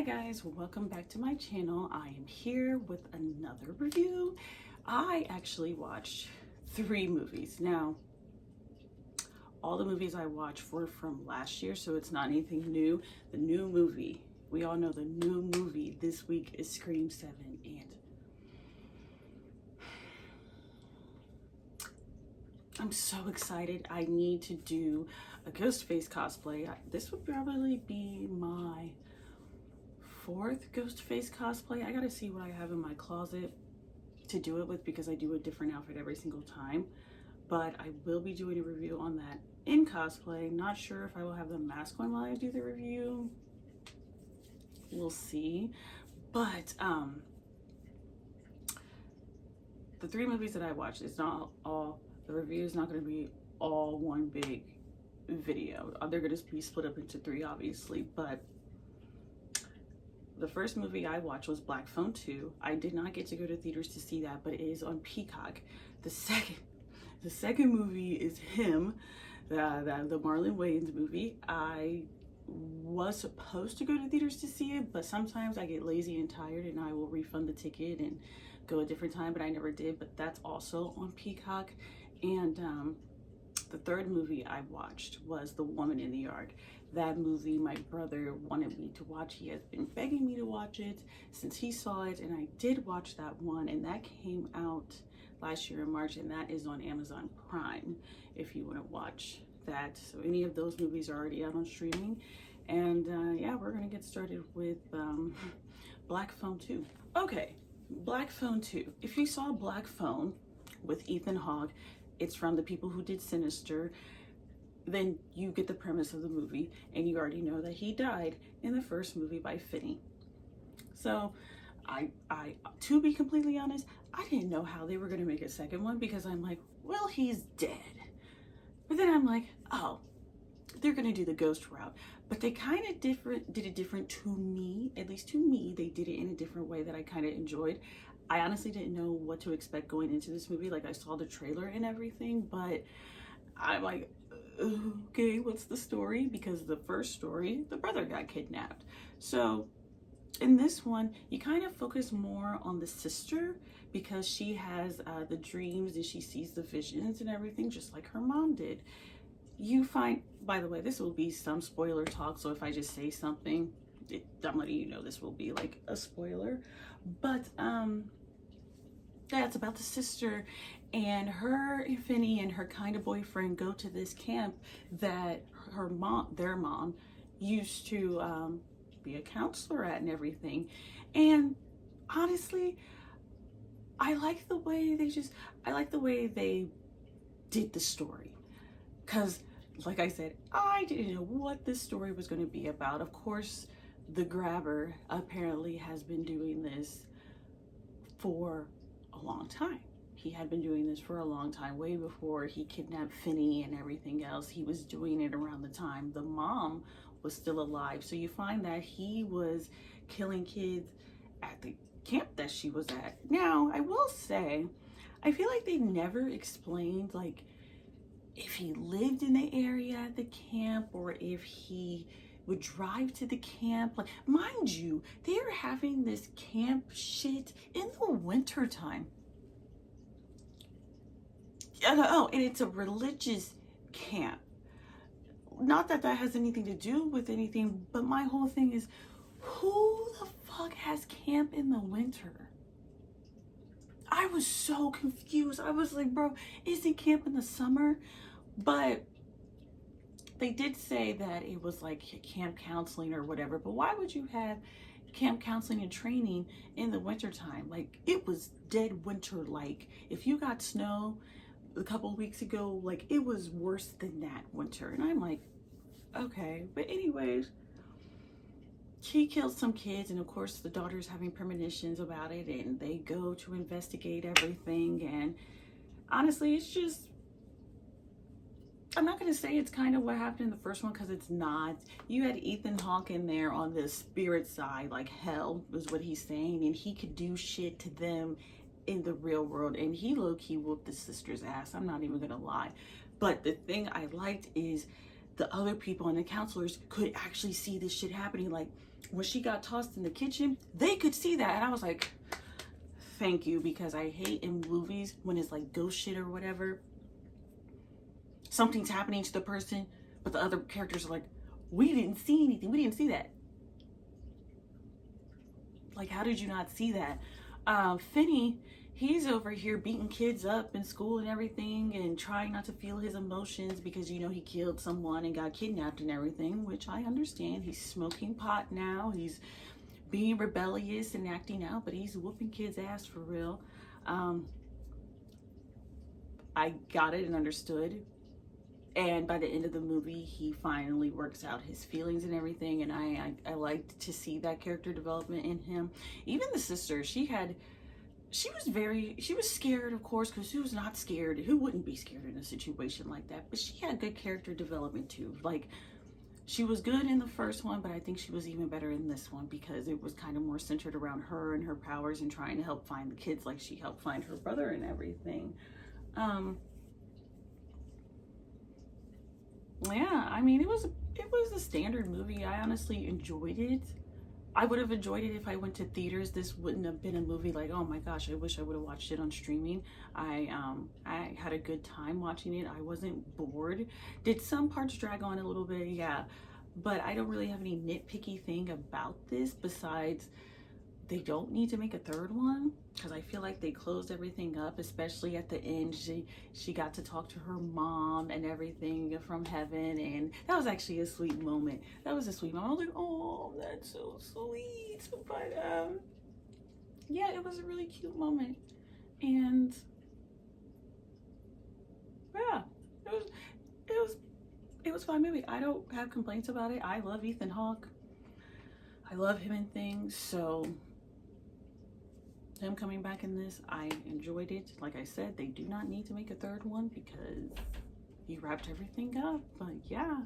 Hi guys, welcome back to my channel. I am here with another review. I actually watched 3 movies. Now, all the movies I watched were from last year, so it's not anything new. The new movie, we all know the new movie this week is Scream 7, and I'm so excited. I need to do a Ghostface cosplay. This would probably be my 4th Ghostface cosplay. I gotta see what I have in my closet to do it with because I do a different outfit every single time. But I will be doing a review on that in cosplay. Not sure if I will have the mask on while I do the review. We'll see. But the 3 movies that I watched, it's not all, the review is not going to be all one big video. They're going to be split up into 3, obviously, but the first movie I watched was Black Phone 2. I did not get to go to theaters to see that, but it is on Peacock. The second movie is him, the Marlon Wayans movie. I was supposed to go to theaters to see it, but sometimes I get lazy and tired and I will refund the ticket and go a different time, but I never did. But that's also on Peacock. And the third movie I watched was The Woman in the Yard. That movie, my brother wanted me to watch. He has been begging me to watch it since he saw it, and I did watch that one, and that came out last year in March, and that is on Amazon Prime if you want to watch that. So any of those movies are already out on streaming. And yeah, we're gonna get started with Black Phone 2. Okay, Black Phone 2. If you saw Black Phone with Ethan Hawke, it's from the people who did Sinister, then you get the premise of the movie, and you already know that he died in the first movie by Finney. So I to be completely honest, I didn't know how they were going to make a second one, because I'm like, well, he's dead. But then I'm like, oh, they're going to do the ghost route. But they kind of did it different to me, at least to me. They did it in a different way that I kind of enjoyed. I honestly didn't know what to expect going into this movie. Like, I saw the trailer and everything, but I'm like, okay, what's the story? Because the first story, the brother got kidnapped. So in this one, you kind of focus more on the sister, because she has the dreams and she sees the visions and everything, just like her mom did. You find, by the way, this will be some spoiler talk, so if I just say something, I'm letting you know this will be like a spoiler. But that's about the sister, and her and Finney and her kind of boyfriend go to this camp that their mom used to be a counselor at and everything. And honestly, I like the way they did the story, because like I said, I didn't know what this story was going to be about. Of course, the grabber apparently has been doing this for a long time. He had been doing this for a long time, way before he kidnapped Finney and everything else. He was doing it around the time the mom was still alive. So you find that he was killing kids at the camp that she was at. Now, I will say, I feel like they never explained, like, if he lived in the area at the camp or if he would drive to the camp. Like, mind you, they are having this camp shit in the winter time. Oh, and it's a religious camp. Not that that has anything to do with anything, but my whole thing is, who the fuck has camp in the winter? I was so confused. I was like, bro, isn't camp in the summer? But they did say that it was like camp counseling or whatever, but why would you have camp counseling and training in the wintertime? Like, it was dead winter. Like, if you got snow a couple of weeks ago, like, it was worse than that winter. And I'm like, okay. But anyways, he killed some kids, and of course the daughter's having premonitions about it, and they go to investigate everything. And honestly, it's just, I'm not going to say it's kind of what happened in the first one, because it's not. You had Ethan Hawke in there on the spirit side, like hell was what he's saying, and he could do shit to them in the real world, and he low-key whooped the sister's ass. I'm not even going to lie. But the thing I liked is the other people and the counselors could actually see this shit happening. Like, when she got tossed in the kitchen, they could see that. And I was like, thank you, because I hate in movies when it's like ghost shit or whatever. Something's happening to the person, but the other characters are like, we didn't see anything. We didn't see that. Like, how did you not see that? Finney, he's over here beating kids up in school and everything and trying not to feel his emotions because, you know, he killed someone and got kidnapped and everything, which I understand. He's smoking pot now. He's being rebellious and acting out, but he's whooping kids' ass for real. I got it and understood. And by the end of the movie, he finally works out his feelings and everything. And I liked to see that character development in him. Even the sister, she was scared, of course, because who's not scared? Who wouldn't be scared in a situation like that? But she had good character development too. Like, she was good in the first one, but I think she was even better in this one because it was kind of more centered around her and her powers and trying to help find the kids like she helped find her brother and everything. Yeah, I mean, it was a standard movie. I honestly enjoyed it. I would have enjoyed it if I went to theaters. This wouldn't have been a movie like, oh my gosh, I wish I would have watched it on streaming. I had a good time watching it. I wasn't bored. Did some parts drag on a little bit? Yeah, but I don't really have any nitpicky thing about this besides they don't need to make a third one because I feel like they closed everything up, especially at the end. She got to talk to her mom and everything from heaven, and that was actually a sweet moment. That was a sweet moment. I was like, oh, that's so sweet. But yeah, it was a really cute moment, and yeah, it was a fun movie. I don't have complaints about it. I love Ethan Hawke. I love him in things, so him coming back in this, I enjoyed it. Like I said, they do not need to make a third one because he wrapped everything up. But yeah,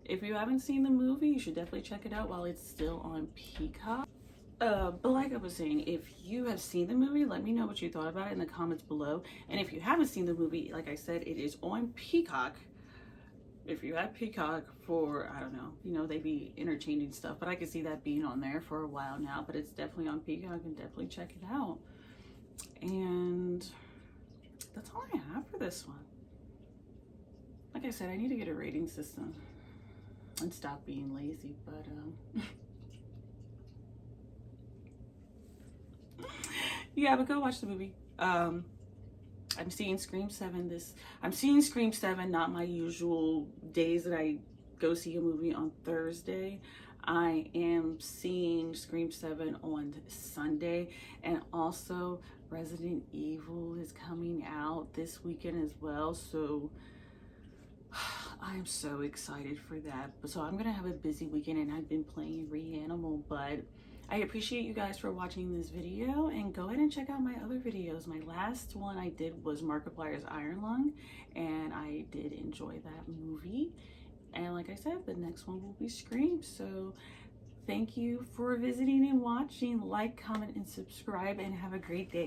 if you haven't seen the movie, you should definitely check it out while it's still on Peacock. But like I was saying, if you have seen the movie, let me know what you thought about it in the comments below. And if you haven't seen the movie, like I said, it is on Peacock. If you have Peacock for, I don't know, you know, they be interchanging stuff, but I can see that being on there for a while now, but it's definitely on Peacock and definitely check it out. And that's all I have for this one. Like I said, I need to get a rating system and stop being lazy, but yeah, but go watch the movie. I'm seeing Scream 7 I'm seeing Scream 7, not my usual days that I go see a movie on Thursday. I am seeing Scream 7 on Sunday, and also Resident Evil is coming out this weekend as well, so I am so excited for that. So I'm gonna have a busy weekend, and I've been playing Reanimal, but I appreciate you guys for watching this video, and go ahead and check out my other videos. My last one I did was Markiplier's Iron Lung, and I did enjoy that movie. And like I said, the next one will be Scream. So thank you for visiting and watching. Like, comment, and subscribe, and have a great day.